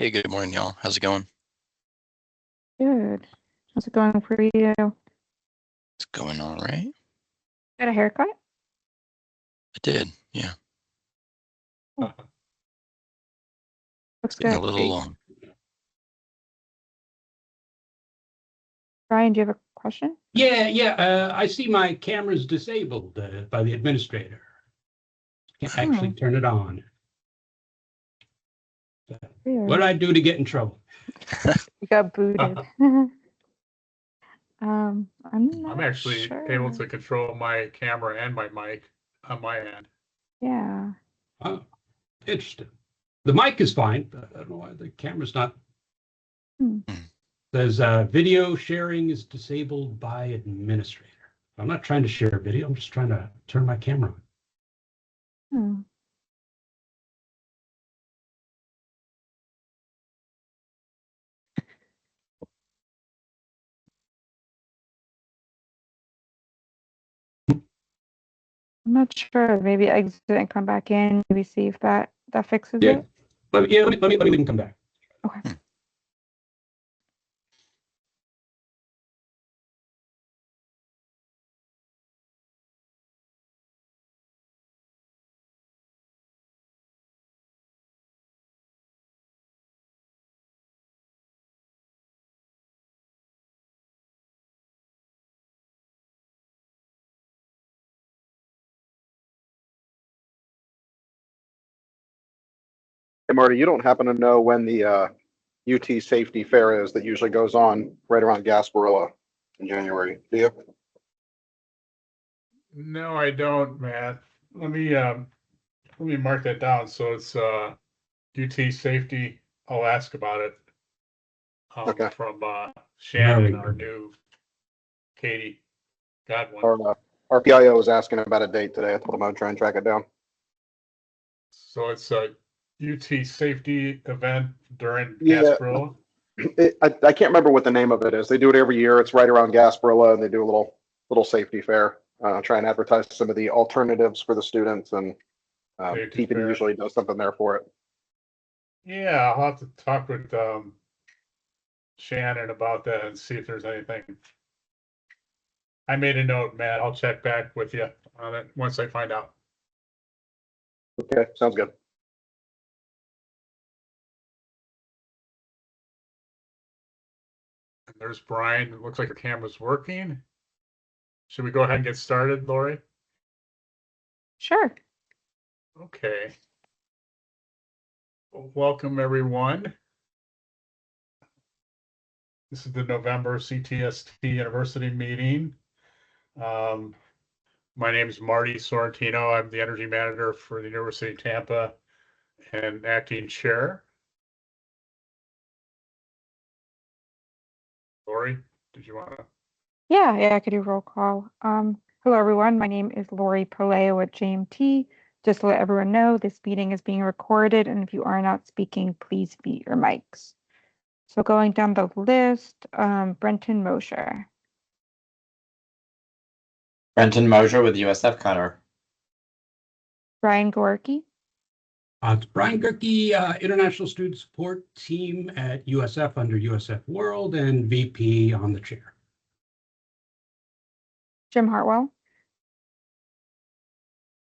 Hey, good morning, y'all. How's it going? Good. How's it going for you? It's going all right. Got a haircut? I did, yeah. Looks Getting a good. little long. Brian, do you have a question? Yeah. I see my camera's disabled by the administrator. Can't actually turn it on. What did I do to get in trouble? You got booted. I'm actually sure. able to control my camera and my mic on my end. Yeah. Oh, interesting. The mic is fine, but I don't know why the camera's not. Says video sharing is disabled by administrator. I'm not trying to share a video. I'm just trying to turn my camera on. I'm not sure. Maybe exit and come back in. Maybe see if that fixes it. Let me come back. Okay. Hey, Marty, you don't happen to know when the UT Safety Fair is that usually goes on right around Gasparilla in January, do you? No, I don't, Matt. Let me mark that down. So it's UT safety. I'll ask about it. Okay. From Shannon, our new Katie Godwin. Our PIO was asking about a date today. I told him I would try and track it down. So it's a UT safety event during Gasparilla. I can't remember what the name of it is. They do it every year. It's right around Gasparilla, and they do a little safety fair. Try and advertise some of the alternatives for the students, and Keeping usually does something there for it. Yeah, I'll have to talk with Shannon about that and see if there's anything. I made a note, Matt. I'll check back with you on it once I find out. Okay, sounds good. And there's Brian. It looks like your camera's working. Should we go ahead and get started, Lori? Sure. Okay. Well, welcome, everyone. This is the November CTST University meeting. My name is Marty Sorrentino. I'm the energy manager for the University of Tampa and acting chair. Lori, did you want to? Yeah, I could do roll call. Hello, everyone. My name is Lori Poleo at JMT. Just to let everyone know, this meeting is being recorded, and if you are not speaking, please mute your mics. So going down the list, Brenton Mosher. Brenton Mosher with USF Cutter. Brian Gorky. It's Brian Gerke, International Student Support Team at USF under USF World and VP on the chair. Jim Hartwell.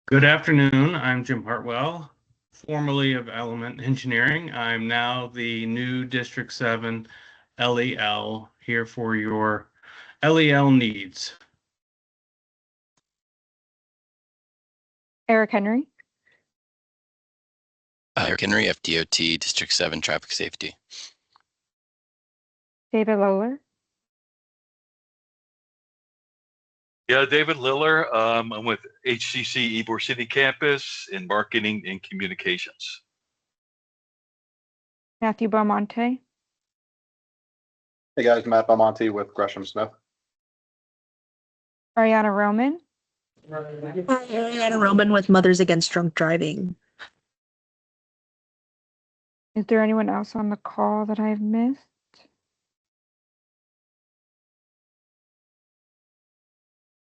Good afternoon. I'm Jim Hartwell, formerly of Element Engineering. I'm now the new District 7 LEL here for your LEL needs. Eric Henry. Eric Henry, FDOT, District 7 Traffic Safety. David Lowler. Yeah, David Liller. I'm with HCC Ybor City Campus in Marketing and Communications. Matthew Belmonte. Hey guys, Matt Belmonte with Gresham Smith. Ariana Roman. Hi, Ariana Roman with Mothers Against Drunk Driving. Is there anyone else on the call that I've missed?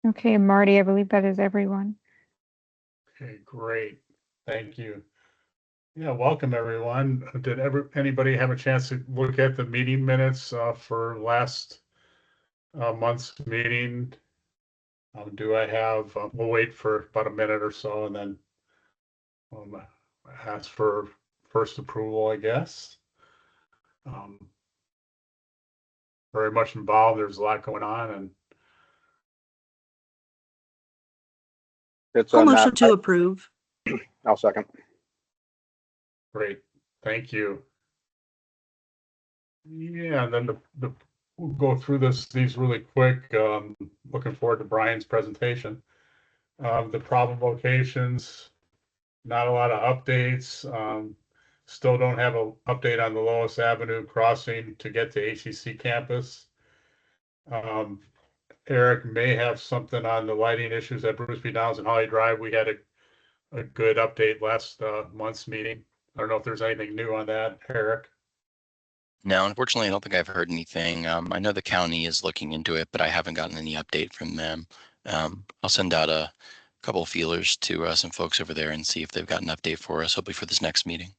Okay, Marty, I believe that is everyone. Okay, great. Thank you. Yeah, welcome everyone. Did anybody have a chance to look at the meeting minutes for last month's meeting? Do I have, we'll wait for about a minute or so and then ask for first approval, I guess. Very much involved. There's a lot going on and It's I'll Matt. motion to approve. I'll second. great. Thank you. Yeah, and then we'll go through these really quick. Looking forward to Brian's presentation. The problem locations, not a lot of updates. Still don't have an update on the Lois Avenue crossing to get to HEC campus. Eric may have something on the lighting issues at Bruce B. Downs and Holly Drive. We had a good update last month's meeting. I don't know if there's anything new on that, Eric. No, unfortunately, I don't think I've heard anything. I know the county is looking into it, but I haven't gotten any update from them. I'll send out a couple of feelers to some folks over there and see if they've got an update for us, hopefully for this next meeting.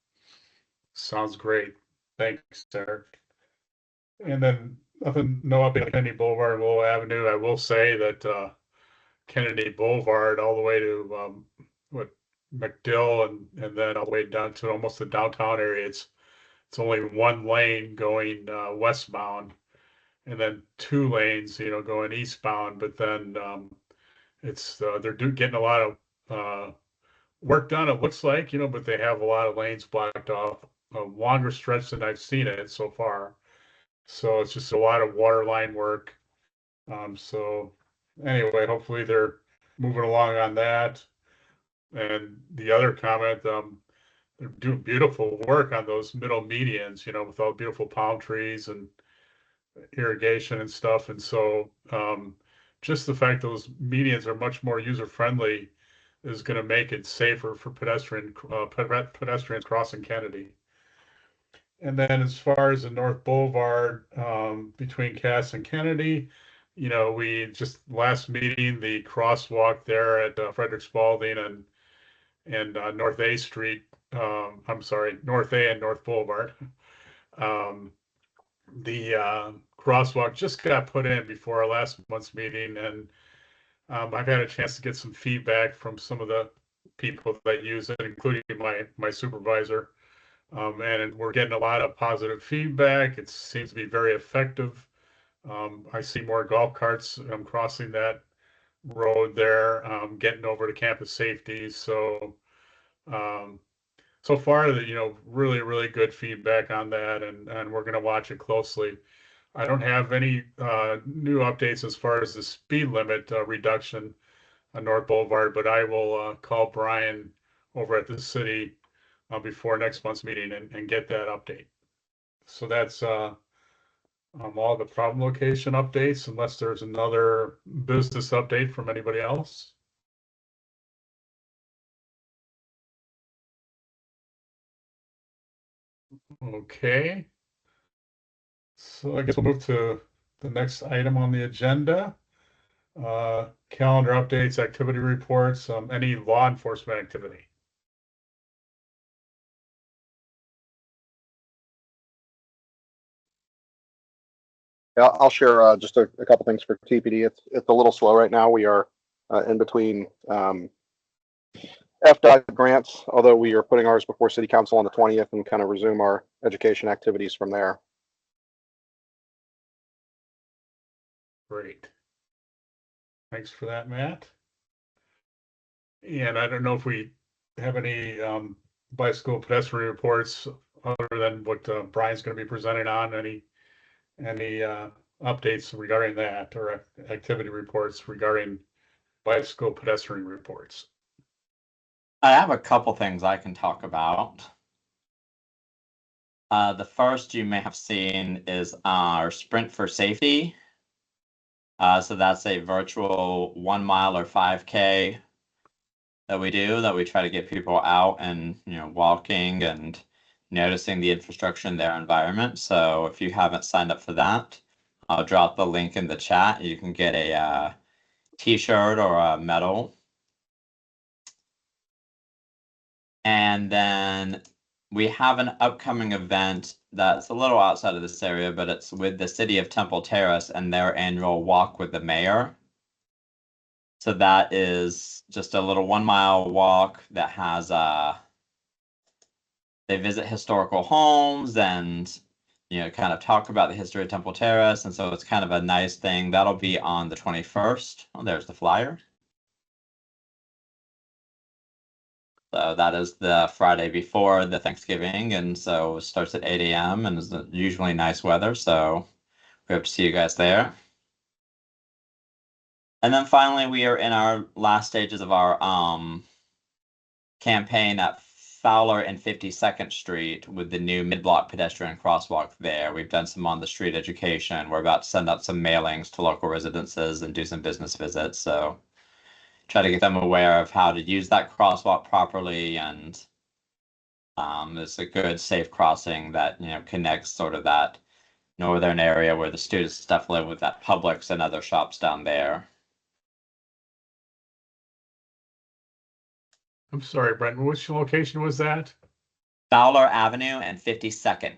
Sounds great. Thanks, Eric. And then no update on Kennedy Boulevard and Willow Avenue. I will say that Kennedy Boulevard all the way to McDill and then all the way down to almost the downtown area. It's only one lane going westbound, and then two lanes, going eastbound. But then it's they're getting a lot of work done. It looks like, but they have a lot of lanes blocked off, a longer stretch than I've seen it so far. So it's just a lot of water line work. So anyway, hopefully they're moving along on that. And the other comment, they're doing beautiful work on those middle medians, with all beautiful palm trees and irrigation and stuff. And so just the fact those medians are much more user friendly is going to make it safer for pedestrians crossing Kennedy. And then as far as the North Boulevard between Cass and Kennedy, we just last meeting, the crosswalk there at Frederick Spalding and North A Street. I'm sorry, North A and North Boulevard. The crosswalk just got put in before our last month's meeting, and I've had a chance to get some feedback from some of the people that use it, including my supervisor. And we're getting a lot of positive feedback. It seems to be very effective. I see more golf carts crossing that road there, getting over to campus safety. So so far, really, really good feedback on that, and we're going to watch it closely. I don't have any new updates as far as the speed limit reduction on North Boulevard, but I will call Brian over at the city before next month's meeting and get that update. So that's all the problem location updates, unless there's another business update from anybody else. Okay. So I guess we'll move to the next item on the agenda. Calendar updates, activity reports, any law enforcement activity. Yeah, I'll share just a couple things for TPD. It's a little slow right now. We are in between FDOT grants, although we are putting ours before City Council on the 20th and kind of resume our education activities from there. Great. Thanks for that, Matt. And I don't know if we have any bicycle pedestrian reports other than what Brian's going to be presenting on. Any updates regarding that, or activity reports regarding bicycle pedestrian reports? I have a couple things I can talk about. The first you may have seen is our Sprint for Safety. So that's a virtual 1 mile or 5K that we try to get people out and walking and noticing the infrastructure in their environment. So if you haven't signed up for that, I'll drop the link in the chat. You can get a t-shirt or a medal. And then we have an upcoming event that's a little outside of this area, but it's with the city of Temple Terrace and their annual walk with the mayor. So that is just a little 1 mile walk that has they visit historical homes and kind of talk about the history of Temple Terrace, and so it's kind of a nice thing. That'll be on the 21st. Oh, there's the flyer. So that is the Friday before the Thanksgiving, and so it starts at 8 a.m. and is usually nice weather, so we hope to see you guys there. And then finally, we are in our last stages of our campaign at Fowler and 52nd Street with the new mid-block pedestrian crosswalk there. We've done some on-the-street education. We're about to send out some mailings to local residences and do some business visits. So try to get them aware of how to use that crosswalk properly. And it's a good, safe crossing that, connects sort of that northern area where the students stuff live with that Publix and other shops down there. I'm sorry, Brent, which location was that? Fowler Avenue and 52nd.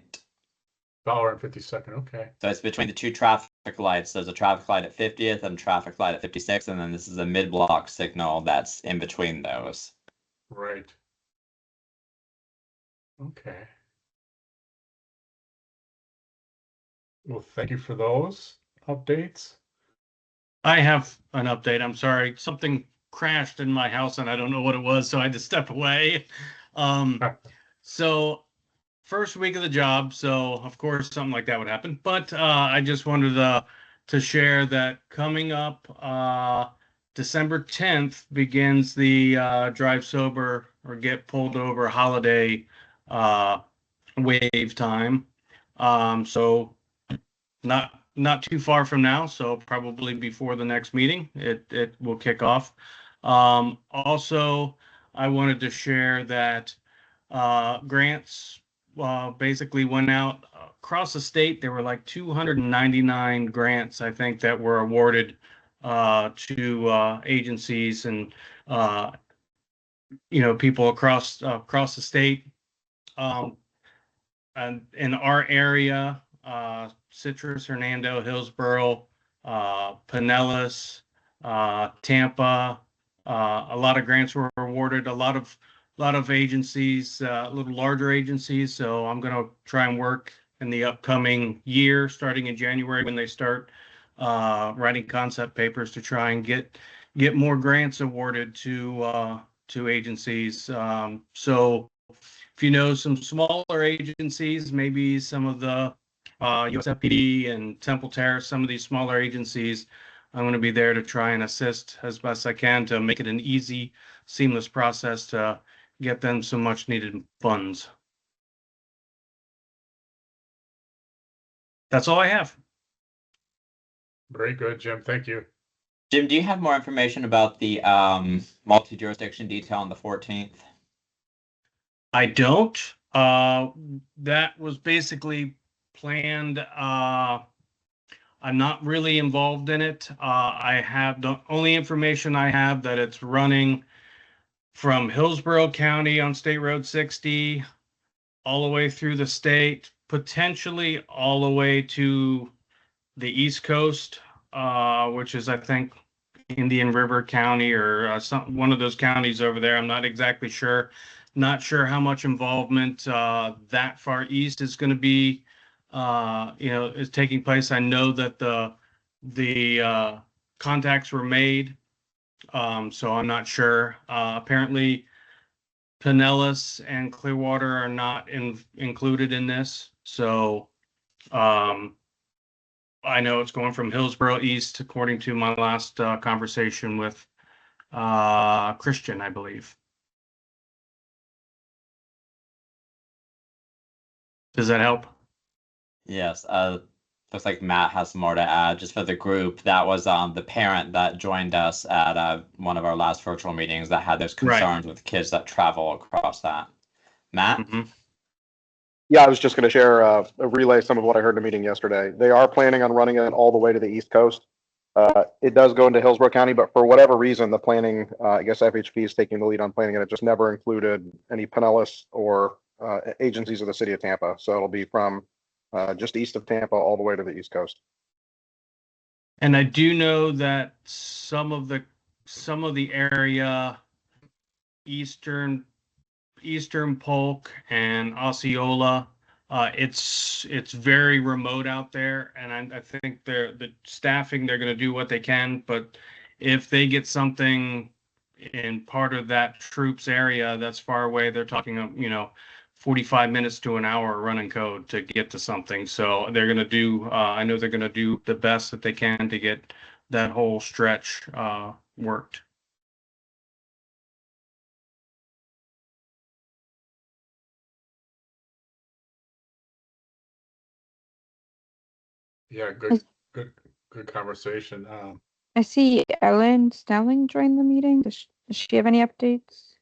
Fowler and 52nd, okay. So it's between the two traffic lights. There's a traffic light at 50th and a traffic light at 56th, and then this is a mid-block signal that's in between those. Right. Okay. Well, thank you for those updates. I have an update. I'm sorry. Something crashed in my house and I don't know what it was, so I had to step away. So first week of the job, so of course something like that would happen. But I just wanted to share that coming up December 10th begins the drive sober or get pulled over holiday wave time. So not too far from now, so probably before the next meeting, it will kick off. Also, I wanted to share that grants basically went out across the state. There were like 299 grants, I think, that were awarded to agencies and people across the state. And in our area, Citrus, Hernando, Hillsborough, Pinellas, Tampa. A lot of grants were awarded. A lot of agencies, a little larger agencies. So I'm going to try and work in the upcoming year, starting in January when they start writing concept papers to try and get more grants awarded to agencies. So if you know some smaller agencies, maybe some of the USFPD and Temple Terrace, some of these smaller agencies, I'm going to be there to try and assist as best I can to make it an easy, seamless process to get them some much needed funds. That's all I have. Very good, Jim. Thank you. Jim, do you have more information about the multi-jurisdiction detail on the 14th? I don't. That was basically planned. I'm not really involved in it. I have the only information I have that it's running from Hillsborough County on State Road 60 all the way through the state, potentially all the way to the East Coast, which is, I think, Indian River County or one of those counties over there. I'm not exactly sure. Not sure how much involvement that far east is going to be, is taking place. I know that the contacts were made, so I'm not sure. Apparently, Pinellas and Clearwater are not included in this, so I know it's going from Hillsborough east, according to my last conversation with Christian, I believe. Does that help? Yes. Looks like Matt has more to add. Just for the group, that was the parent that joined us at one of our last virtual meetings that had those concerns with kids that travel across that. Matt? Mm-hmm. Yeah, I was just going to share relay some of what I heard in the meeting yesterday. They are planning on running it all the way to the East Coast. It does go into Hillsborough County, but for whatever reason, the planning, I guess FHP is taking the lead on planning it. It just never included any Pinellas or agencies of the city of Tampa. So it'll be from just east of Tampa all the way to the East Coast. And I do know that some of the area, eastern Polk and Osceola, it's very remote out there, and I think the staffing, they're going to do what they can, but if they get something in part of that troops area that's far away, they're talking 45 minutes to an hour running code to get to something. So they're going to do, I know they're going to do the best that they can to get that whole stretch worked. Yeah, good conversation. I see Ellen Snelling joined the meeting. Does she have any updates?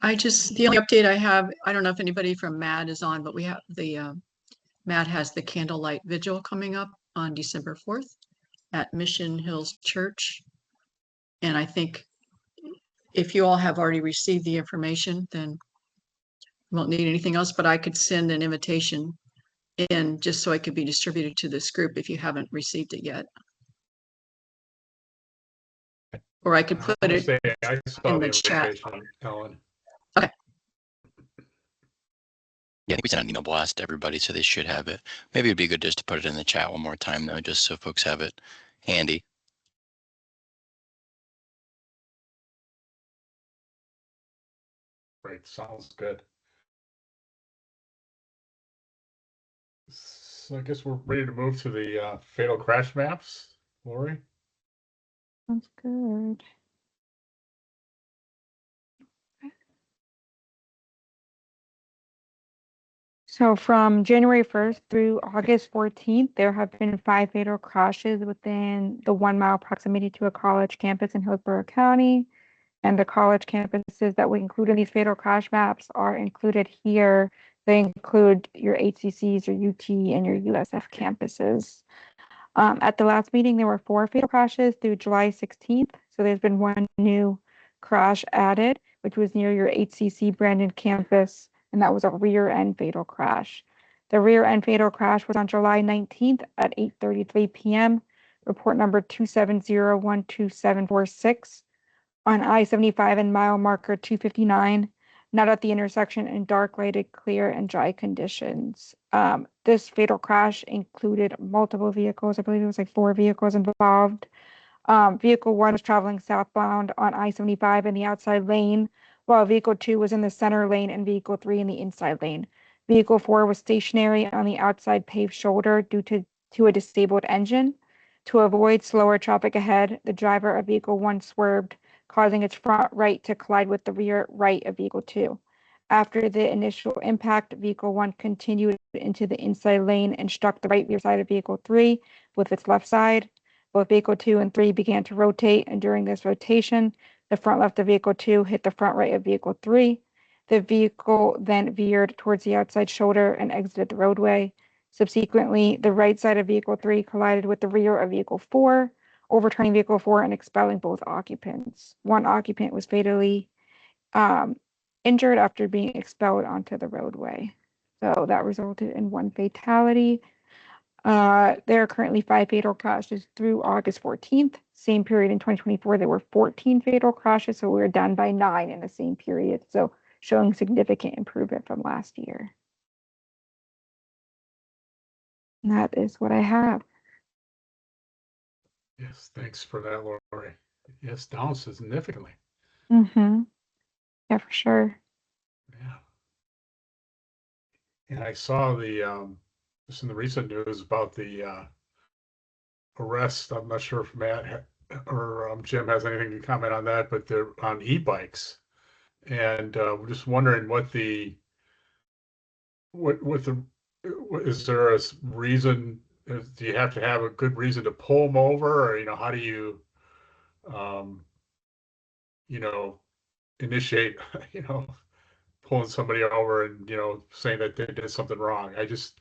The only update I have, I don't know if anybody from MAD is on, but we have MAD has the candlelight vigil coming up on December 4th at Mission Hills Church. And I think if you all have already received the information, then you won't need anything else, but I could send an invitation in just so it could be distributed to this group if you haven't received it yet. Or I could put it I saw in the the chat. invitation, Ellen. Okay. Yeah, I think we sent an email blast to everybody, so they should have it. Maybe it'd be good just to put it in the chat one more time, though, just so folks have it handy. Great, sounds good. So I guess we're ready to move to the fatal crash maps, Lori. Sounds good. So from January 1st through August 14th, there have been 5 fatal crashes within the 1 mile proximity to a college campus in Hillsborough County. And the college campuses that we include in these fatal crash maps are included here. They include your HCCs, your UT, and your USF campuses. At the last meeting, there were 4 fatal crashes through July 16th. So there's been 1 new crash added, which was near your HCC Brandon campus, and that was a rear end fatal crash. The rear end fatal crash was on July 19th at 8:33 p.m. Report number 270-12746 on I-75 and mile marker 259, not at the intersection in dark lighted, clear, and dry conditions. This fatal crash included multiple vehicles. I believe it was like 4 vehicles involved. Vehicle 1 was traveling southbound on I-75 in the outside lane, while Vehicle 2 was in the center lane and Vehicle 3 in the inside lane. Vehicle 4 was stationary on the outside paved shoulder due to a disabled engine. To avoid slower traffic ahead, the driver of Vehicle 1 swerved, causing its front right to collide with the rear right of Vehicle 2. After the initial impact, Vehicle 1 continued into the inside lane and struck the right rear side of Vehicle 3 with its left side. Both Vehicle 2 and 3 began to rotate, and during this rotation, the front left of Vehicle 2 hit the front right of Vehicle 3. The vehicle then veered towards the outside shoulder and exited the roadway. Subsequently, the right side of Vehicle 3 collided with the rear of Vehicle 4, overturning Vehicle 4 and expelling both occupants. 1 occupant was fatally injured after being expelled onto the roadway. So that resulted in 1 fatality. There are currently 5 fatal crashes through August 14th. Same period in 2024, there were 14 fatal crashes, so we were down by 9 in the same period. So showing significant improvement from last year. And that is what I have. Yes, thanks for that, Lori. Yes, down significantly. Mm-hmm. Yeah, for sure. Yeah. And I saw just in the recent news about the arrest. I'm not sure if Matt or Jim has anything to comment on that, but they're on e-bikes. And we're just wondering what is there a reason? Do you have to have a good reason to pull them over, or how do you, initiate, pulling somebody over and saying that they did something wrong? I just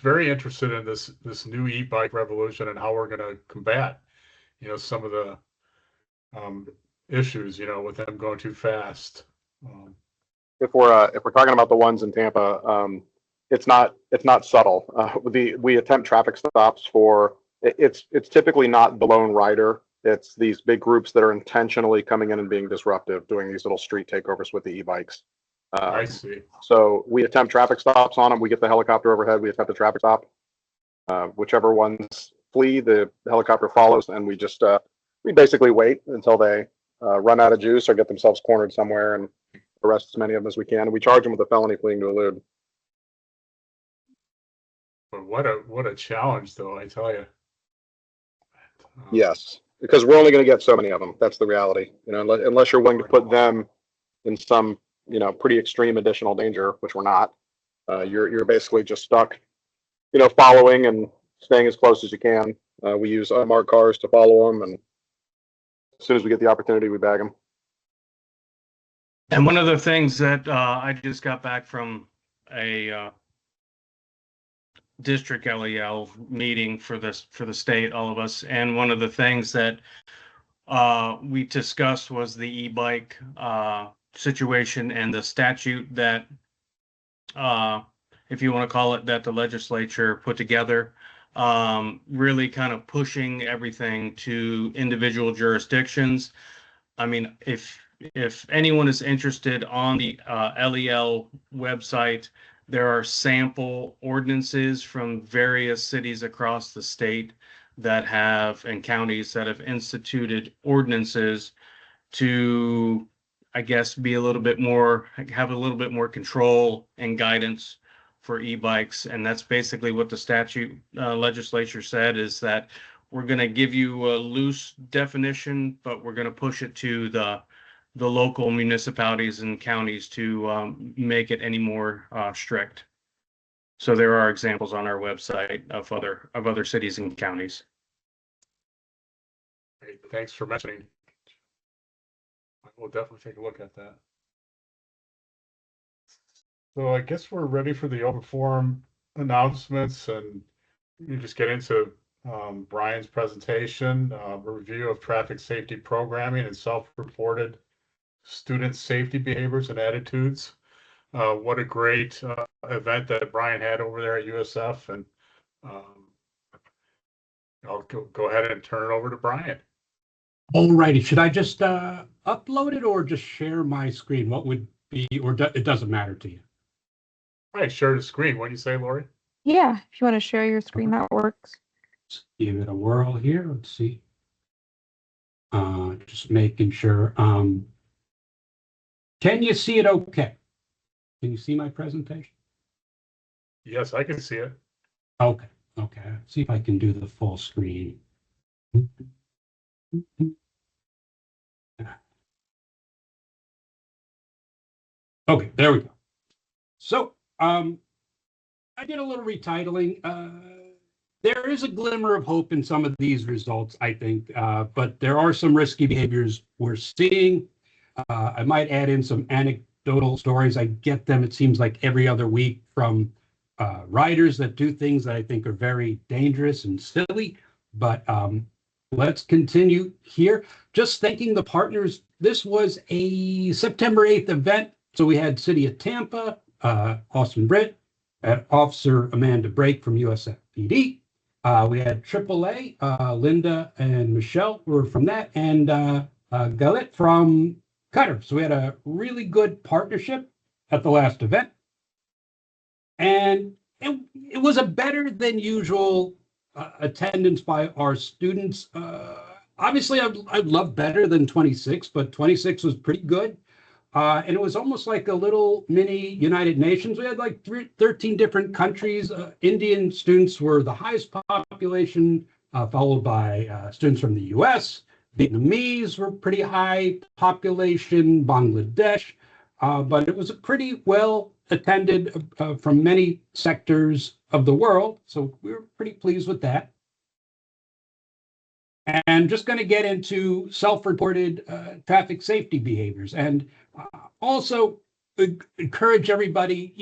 very interested in this new e-bike revolution and how we're going to combat, some of the issues, with them going too fast. If we're talking about the ones in Tampa, it's not subtle. We attempt traffic stops for it's typically not the lone rider. It's these big groups that are intentionally coming in and being disruptive, doing these little street takeovers with the e-bikes. I see. So we attempt traffic stops on them. We get the helicopter overhead. We attempt a traffic stop. Whichever ones flee, the helicopter follows, and we basically wait until they run out of juice or get themselves cornered somewhere and arrest as many of them as we can. And we charge them with a felony fleeing to elude. But what a challenge, though, I tell you. Yes, because we're only going to get so many of them. That's the reality. Unless you're willing to put them in some pretty extreme additional danger, which we're not. You're basically just stuck, following and staying as close as you can. We use unmarked cars to follow them, and as soon as we get the opportunity, we bag them. And one of the things that I just got back from a district LEL meeting for the state, all of us, and one of the things that we discussed was the e-bike situation and the statute that, if you want to call it, that the legislature put together, really kind of pushing everything to individual jurisdictions. I mean, if anyone is interested, on the LEL website, there are sample ordinances from various cities across the state that have, and counties that have instituted ordinances to, I guess, be a little bit more, have a little bit more control and guidance for e-bikes. And that's basically what the statute legislature said, is that we're going to give you a loose definition, but we're going to push it to the local municipalities and counties to make it any more strict. So there are examples on our website of other cities and counties. Great. Thanks for mentioning. We'll definitely take a look at that. So I guess we're ready for the open forum announcements, and you just get into Brian's presentation, a review of traffic safety programming and self-reported student safety behaviors and attitudes. What a great event that Brian had over there at USF, and I'll go ahead and turn it over to Brian. All righty. Should I just upload it or just share my screen? What would be, or it doesn't matter to you? All right, share the screen. What do you say, Lori? Yeah, if you want to share your screen, that works. Let's give it a whirl here. Let's see. Just making sure. Can you see it okay? Can you see my presentation? Yes, I can see it. Okay. Okay. Let's see if I can do the full screen. Okay, there we go. So I did a little retitling. There is a glimmer of hope in some of these results, I think, but there are some risky behaviors we're seeing. I might add in some anecdotal stories. I get them, it seems like, every other week from riders that do things that I think are very dangerous and silly. But let's continue here. Just thanking the partners. This was a September 8th event. So we had City of Tampa, Austin Britt, had Officer Amanda Brake from USFPD. We had AAA, Linda and Michelle were from that, and Galit from Cutter. So we had a really good partnership at the last event. And it was a better than usual attendance by our students. Obviously, I'd love better than 26, but 26 was pretty good. And it was almost like a little mini United Nations. We had like 13 different countries. Indian students were the highest population, followed by students from the US. Vietnamese were pretty high population, Bangladesh. But it was a pretty well attended from many sectors of the world. So we were pretty pleased with that. And just going to get into self-reported traffic safety behaviors, and also encourage everybody,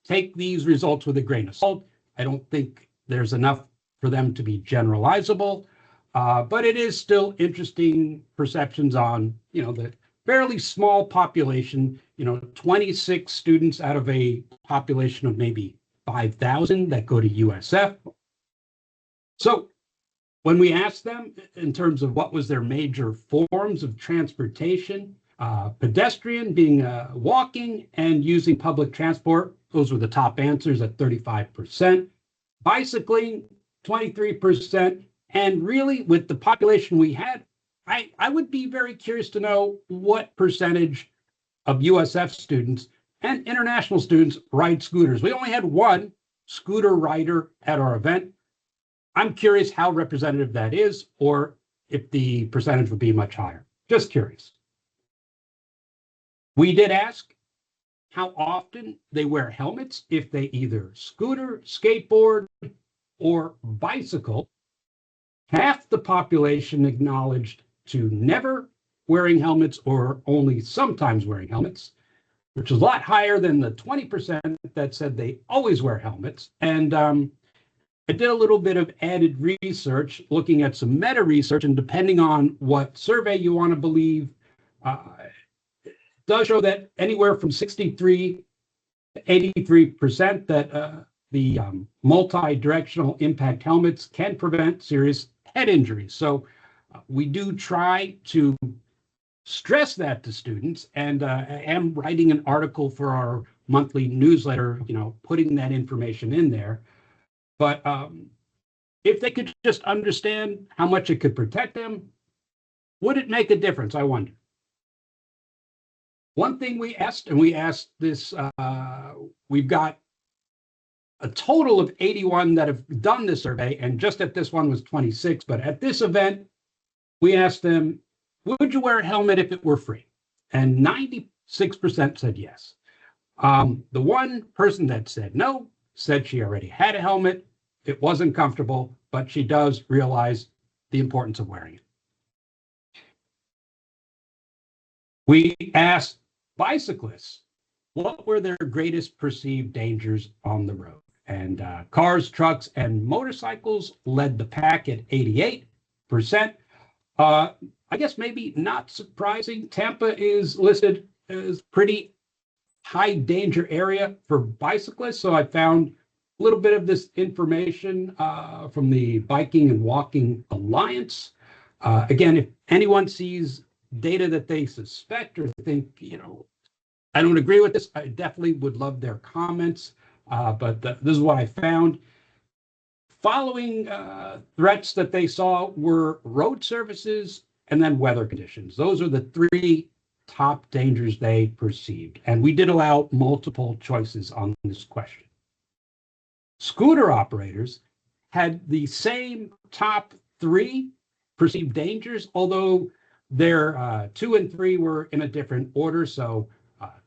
take these results with a grain of salt. I don't think there's enough for them to be generalizable. but it is still interesting perceptions on, the fairly small population, 26 students out of a population of maybe 5,000 that go to USF. So when we asked them in terms of what was their major forms of transportation, pedestrian being walking and using public transport, those were the top answers at 35%. Bicycling, 23%. And really, with the population we had, I would be very curious to know what percentage of USF students and international students ride scooters. We only had one scooter rider at our event. I'm curious how representative that is, or if the percentage would be much higher. Just curious. We did ask how often they wear helmets, if they either scooter, skateboard, or bicycle. Half the population acknowledged to never wearing helmets or only sometimes wearing helmets, which is a lot higher than the 20% that said they always wear helmets. And I did a little bit of added research, looking at some meta research, and depending on what survey you want to believe, it does show that anywhere from 63 to 83% that the multi-directional impact helmets can prevent serious head injuries. So we do try to stress that to students, and I am writing an article for our monthly newsletter, putting that information in there. But if they could just understand how much it could protect them, would it make a difference? I wonder. One thing we asked, and we asked this, we've got a total of 81 that have done this survey, and just at this one was 26. But at this event, we asked them, would you wear a helmet if it were free? And 96% said yes. The one person that said no said she already had a helmet. It wasn't comfortable, but she does realize the importance of wearing it. We asked bicyclists what were their greatest perceived dangers on the road. And cars, trucks, and motorcycles led the pack at 88%. I guess maybe not surprising, Tampa is listed as pretty high danger area for bicyclists. So I found a little bit of this information from the Biking and Walking Alliance. Again, if anyone sees data that they suspect or think, I don't agree with this, I definitely would love their comments. But this is what I found. Following threats that they saw were road surfaces and then weather conditions. Those are the three top dangers they perceived. And we did allow multiple choices on this question. Scooter operators had the same top three perceived dangers, although their 2 and 3 were in a different order. So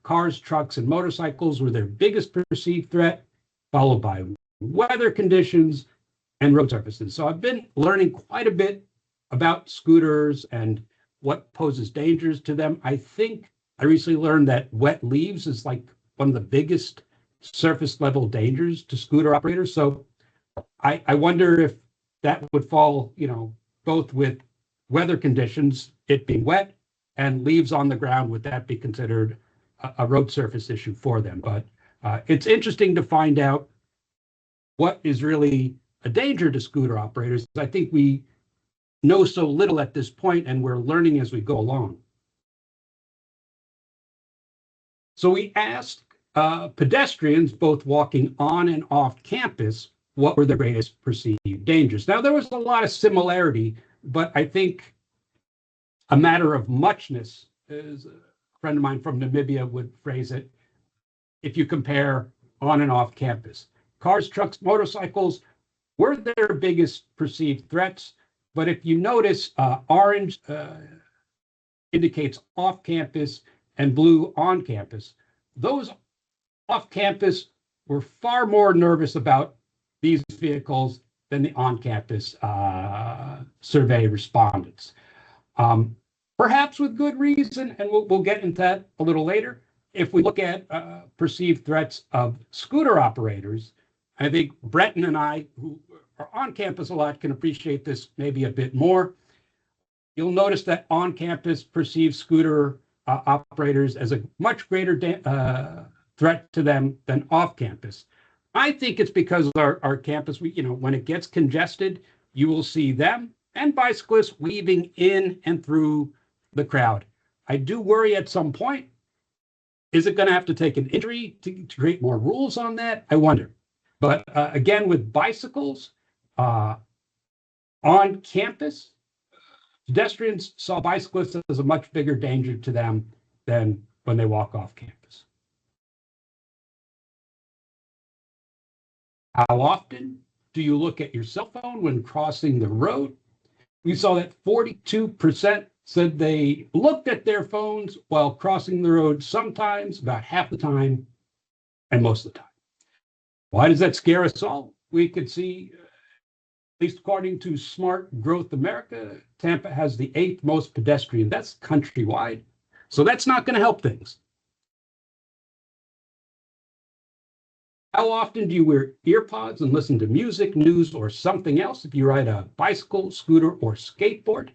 cars, trucks, and motorcycles were their biggest perceived threat, followed by weather conditions and road surfaces. So I've been learning quite a bit about scooters and what poses dangers to them. I think I recently learned that wet leaves is like one of the biggest surface level dangers to scooter operators. So I wonder if that would fall, both with weather conditions, it being wet, and leaves on the ground, would that be considered a road surface issue for them? But it's interesting to find out what is really a danger to scooter operators. I think we know so little at this point, and we're learning as we go along. So we asked pedestrians, both walking on and off campus, what were their greatest perceived dangers. Now, there was a lot of similarity, but I think a matter of muchness, as a friend of mine from Namibia would phrase it, if you compare on and off campus. Cars, trucks, motorcycles were their biggest perceived threats. But if you notice, orange indicates off campus and blue on campus. Those off campus were far more nervous about these vehicles than the on campus survey respondents. Perhaps with good reason, and we'll get into that a little later. If we look at perceived threats of scooter operators, I think Breton and I, who are on campus a lot can appreciate this maybe a bit more. You'll notice that on campus perceive scooter operators as a much greater threat to them than off campus. I think it's because our campus, when it gets congested, you will see them and bicyclists weaving in and through the crowd. I do worry at some point, is it going to have to take an injury to create more rules on that? I wonder. But again, with bicycles on campus, pedestrians saw bicyclists as a much bigger danger to them than when they walk off campus. How often do you look at your cell phone when crossing the road? We saw that 42% said they looked at their phones while crossing the road sometimes, about half the time, and most of the time. Why does that scare us all? We could see, at least according to Smart Growth America, Tampa has the 8th most pedestrian deaths countrywide. So that's not going to help things. How often do you wear earpods and listen to music, news, or something else if you ride a bicycle, scooter, or skateboard?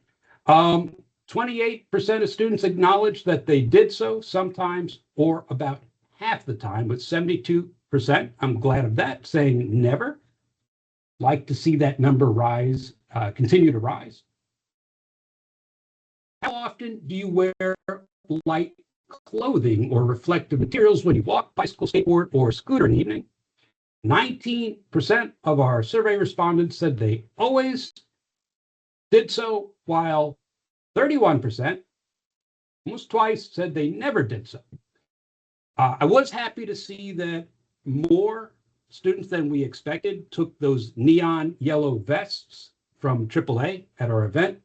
28% of students acknowledge that they did so sometimes or about half the time, with 72%, I'm glad of that, saying never. Like to see that number rise, continue to rise. How often do you wear light clothing or reflective materials when you walk, bicycle, skateboard, or scooter in the evening? 19% of our survey respondents said they always did so, while 31%, almost twice, said they never did so. I was happy to see that more students than we expected took those neon yellow vests from AAA at our event.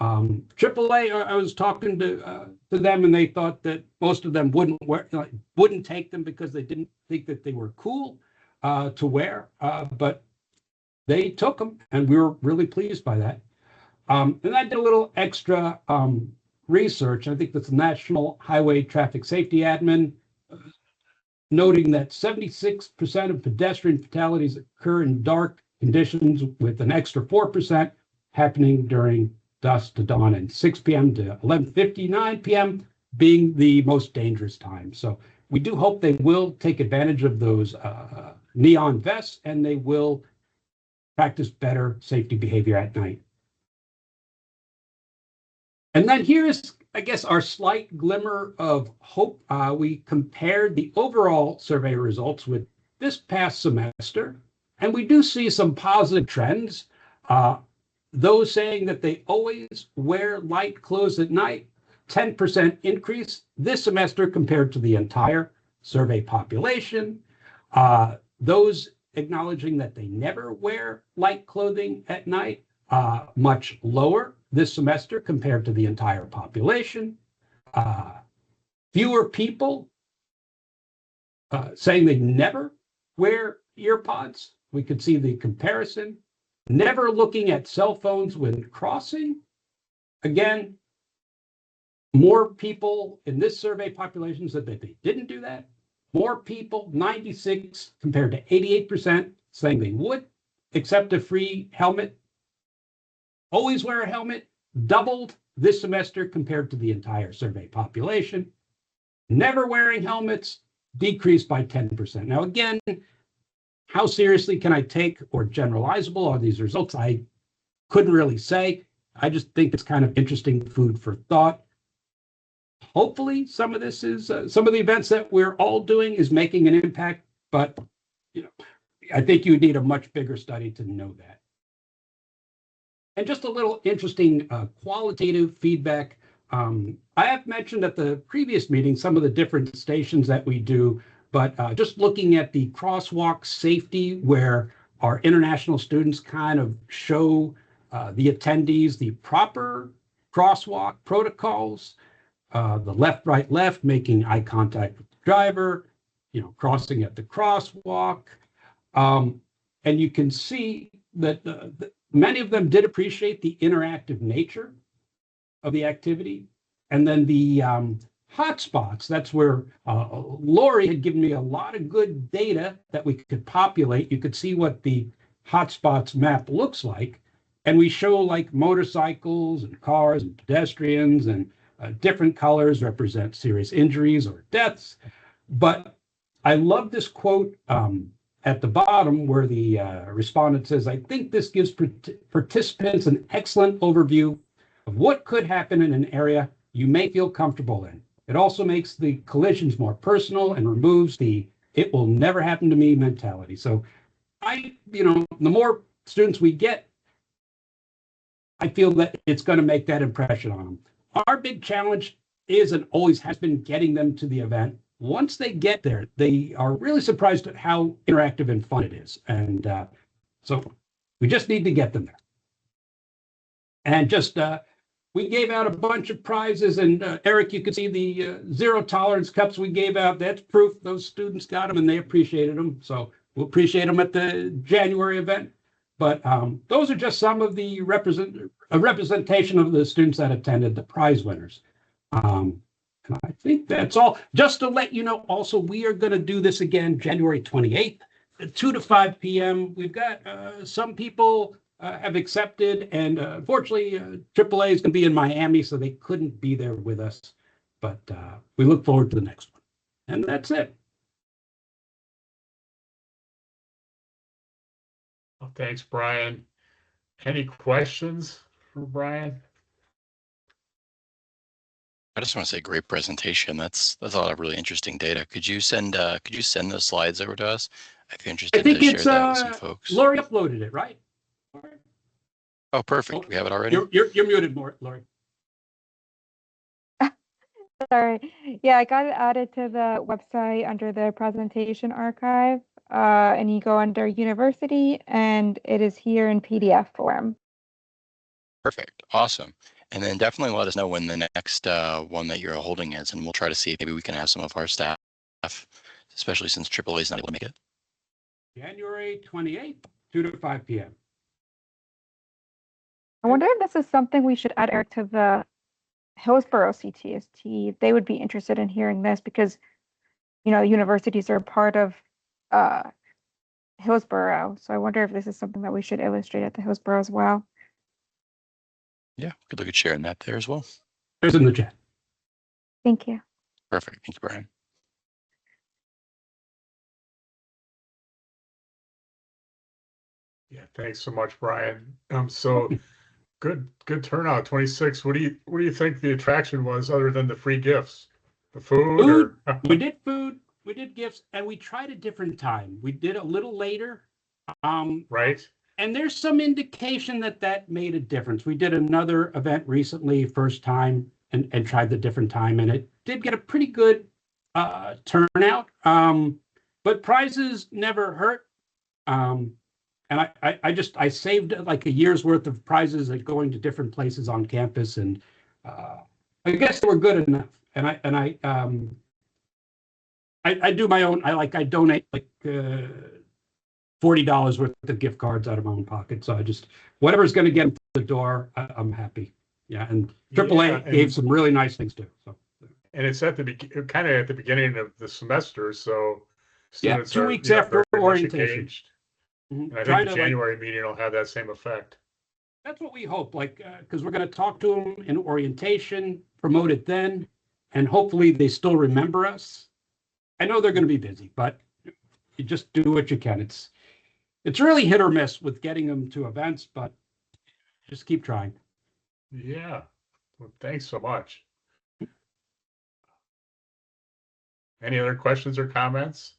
AAA, I was talking to them, and they thought that most of them wouldn't take them because they didn't think that they were cool to wear, but they took them, and we were really pleased by that. And I did a little extra research. I think that's the National Highway Traffic Safety Admin, noting that 76% of pedestrian fatalities occur in dark conditions, with an extra 4% happening during dusk to dawn, and 6 p.m. to 11:59 p.m. being the most dangerous time. So we do hope they will take advantage of those neon vests, and they will practice better safety behavior at night. And then here's, I guess, our slight glimmer of hope. We compared the overall survey results with this past semester, and we do see some positive trends. Those saying that they always wear light clothes at night, 10% increase this semester compared to the entire survey population. Those acknowledging that they never wear light clothing at night, much lower this semester compared to the entire population. Fewer people saying they never wear earpods. We could see the comparison. Never looking at cell phones when crossing. Again, more people in this survey population said that they didn't do that. More people, 96 compared to 88%, saying they would accept a free helmet. Always wear a helmet, doubled this semester compared to the entire survey population. Never wearing helmets, decreased by 10%. Now, again, how seriously can I take or generalizable are these results? I couldn't really say. I just think it's kind of interesting food for thought. Hopefully, some of this is some of the events that we're all doing is making an impact, but I think you need a much bigger study to know that. And just a little interesting qualitative feedback. I have mentioned at the previous meeting some of the different stations that we do, but just looking at the crosswalk safety, where our international students kind of show the attendees the proper crosswalk protocols, the left, right, left, making eye contact with the driver, crossing at the crosswalk. And you can see that many of them did appreciate the interactive nature of the activity. And then the hotspots, that's where Lori had given me a lot of good data that we could populate. You could see what the hotspots map looks like. And we show like motorcycles and cars and pedestrians, and different colors represent serious injuries or deaths. But I love this quote at the bottom where the respondent says, I think this gives participants an excellent overview of what could happen in an area you may feel comfortable in. It also makes the collisions more personal and removes the "it will never happen to me" mentality. So the more students we get, I feel that it's going to make that impression on them. Our big challenge is and always has been getting them to the event. Once they get there, they are really surprised at how interactive and fun it is. And so we just need to get them there. And just we gave out a bunch of prizes, and Eric, you can see the zero tolerance cups we gave out. That's proof those students got them and they appreciated them. So we'll appreciate them at the January event. But those are just some of the representation of the students that attended, the prize winners. And I think that's all. Just to let you know, also, we are going to do this again January 28th, 2 to 5 p.m. We've got some people have accepted, and unfortunately, AAA is going to be in Miami, so they couldn't be there with us. But we look forward to the next one. And that's it. Well, thanks, Brian. Any questions for Brian? I just want to say great presentation. That's a lot of really interesting data. Could you send those slides over to us? I'd be interested to share that with some folks. Lori uploaded it, right? Oh, perfect. We have it already. You're muted, Lori. Sorry. Yeah, I got it added to the website under the presentation archive. And you go under university, and it is here in PDF form. Perfect. Awesome. And then definitely let us know when the next one that you're holding is, and we'll try to see if maybe we can have some of our staff, especially since AAA is not able to make it. January 28th, 2 to 5 p.m. I wonder if this is something we should add, Eric, to the Hillsborough CTST. They would be interested in hearing this because, universities are part of Hillsborough. So I wonder if this is something that we should illustrate at the Hillsborough as well. Yeah, good look at sharing that there as well. There's in the chat. Thank you. Perfect. Thank you, Brian. Yeah, thanks so much, Brian. So good turnout, 26. What do you think the attraction was other than the free gifts? The food? We did food, we did gifts, and we tried a different time. We did a little later. Right. And there's some indication that made a difference. We did another event recently, first time, and tried the different time, and it did get a pretty good turnout. But prizes never hurt. And I saved like a year's worth of prizes at going to different places on campus, and I guess they were good enough. And I do my own. I donate like $40 worth of gift cards out of my own pocket. So I just whatever's going to get into the door, I'm happy. Yeah, and AAA gave some really nice things too. So. And it's at the kind of at the beginning of the semester, so students 2 weeks after orientation. And I think the January meeting will have that same effect. That's what we hope, because we're going to talk to them in orientation, promote it then, and hopefully they still remember us. I know they're going to be busy, but you just do what you can. It's really hit or miss with getting them to events, but just keep trying. Yeah. Well, thanks so much. Any other questions or comments?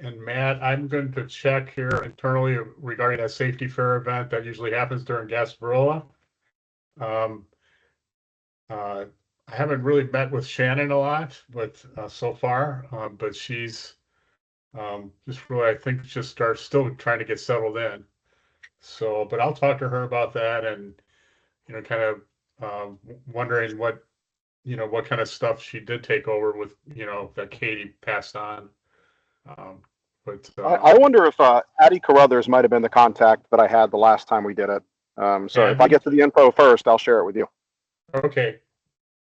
And Matt, I'm going to check here internally regarding that safety fair event that usually happens during Gasparilla. I haven't really met with Shannon a lot, but so far, but she's just really, I think, still trying to get settled in. So, but I'll talk to her about that, and kind of wondering what kind of stuff she did take over with that Katie passed on. But I wonder if Addie Carruthers might have been the contact that I had the last time we did it. So if I get to the info first, I'll share it with you. Okay.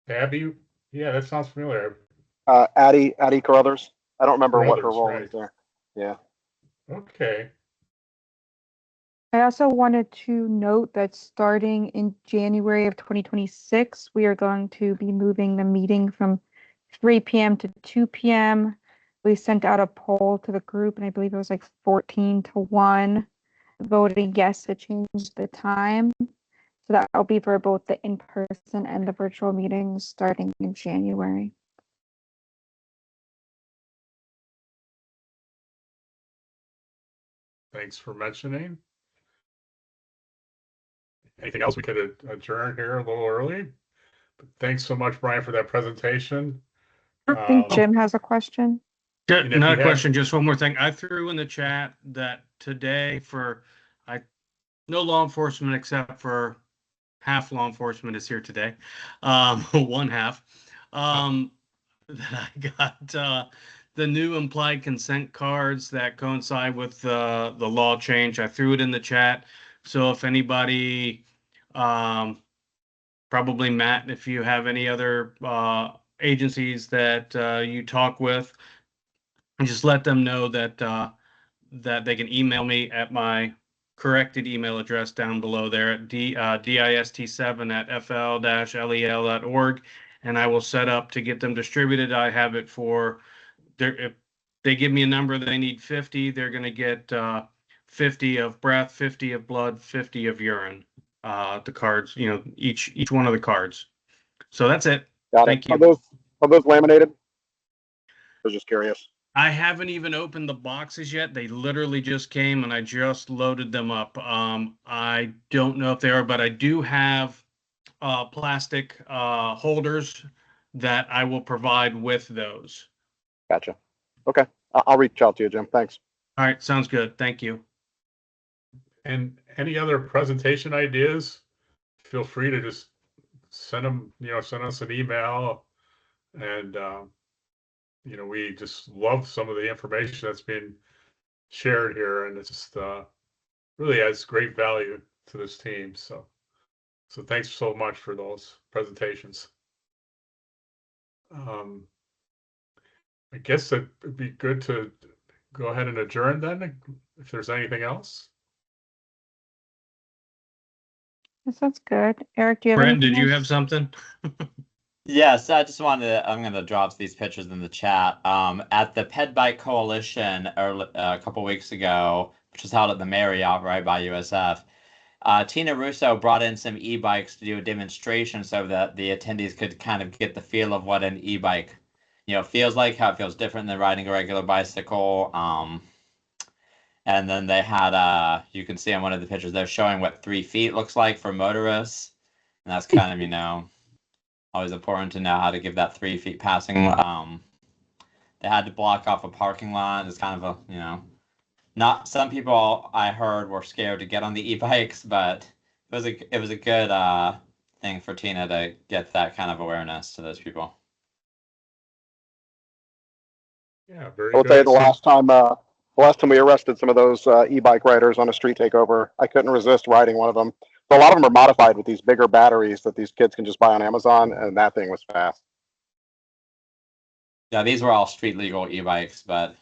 Abby, yeah, that sounds familiar. Addie Carruthers. I don't remember what her Carruthers, role right. is there. Yeah. Okay. I also wanted to note that starting in January of 2026, we are going to be moving the meeting from 3 p.m. to 2 p.m. We sent out a poll to the group, and I believe it was like 14-1 voting yes to change the time. So that will be for both the in-person and the virtual meetings starting in January. Thanks for mentioning. Anything else? We could adjourn here a little early. But thanks so much, Brian, for that presentation. I think Jim has a question. Not a question, just one more thing. I threw in the chat that today no law enforcement except for half law enforcement is here today. One half. That I got the new implied consent cards that coincide with the law change. I threw it in the chat. So if anybody, probably Matt, if you have any other agencies that you talk with, just let them know that that they can email me at my corrected email address down below there at dist7@fl-lel.org, and I will set up to get them distributed. I have it for if they give me a number, they need 50, they're going to get 50 of breath, 50 of blood, 50 of urine. The cards, each one of the cards. So that's it. Got Thank it. you. Are those laminated? I was just curious. I haven't even opened the boxes yet. They literally just came and I just loaded them up. I don't know if they are, but I do have plastic holders that I will provide with those. Gotcha. Okay. I'll reach out to you, Jim. Thanks. All right. Sounds good. Thank you. And any other presentation ideas, feel free to just send them, send us an email. And, we just love some of the information that's being shared here. And it's just really adds great value to this team. So thanks so much for those presentations. I guess it would be good to go ahead and adjourn then, if there's anything else. That sounds good. Eric, do you have Brent, anything did you else? have something? Yes, I just I'm going to drop these pictures in the chat. At the Ped Bike Coalition a couple weeks ago, which was held at the Marriott right by USF, Tina Russo brought in some e-bikes to do a demonstration so that the attendees could kind of get the feel of what an e-bike, feels like, how it feels different than riding a regular bicycle. And then they had, you can see on one of the pictures, they're showing what 3 feet looks like for motorists. And that's kind of, always important to know how to give that 3 feet passing. They had to block off a parking lot. It's kind of a, not some people I heard were scared to get on the e-bikes, but it was a good thing for Tina to get that kind of awareness to those people. Yeah, very I will good. tell you the last time we arrested some of those e-bike riders on a street takeover, I couldn't resist riding one of them. So a lot of them are modified with these bigger batteries that these kids can just buy on Amazon, and that thing was fast. Yeah, these were all street legal e-bikes, but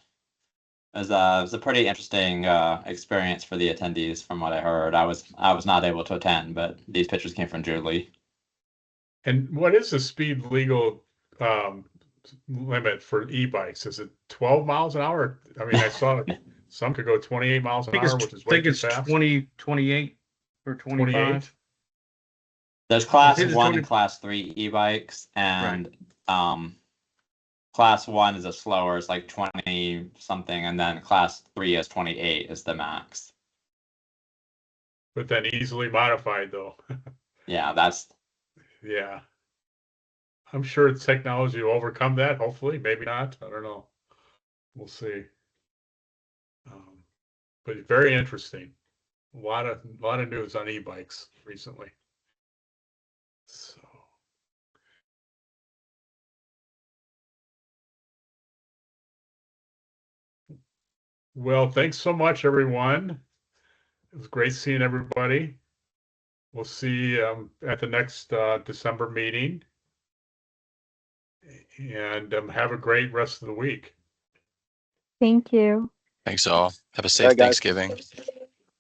it was a pretty interesting experience for the attendees, from what I heard. I was not able to attend, but these pictures came from Julie. And what is the speed legal limit for e-bikes? Is it 12 miles an hour? I mean, I saw some could go 28 miles an hour, which is way too fast. 20, 28 or 25. 28? There's class 1 and class 3 e-bikes, and class 1 is a slower, it's like 20 something, and then class 3 is 28 is the max. But then easily modified though. Yeah, yeah. I'm sure technology will overcome that, hopefully, maybe not. I don't know. We'll see. But very interesting. A lot of news on e-bikes recently. So well, thanks so much, everyone. It was great seeing everybody. We'll see at the next December meeting. And have a great rest of the week. Thank you. Thanks all. Have a All safe right, guys. Thanksgiving.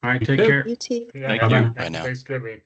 All right, You take too. care. You too. Yeah, Thank happy you. Bye now. Thanksgiving.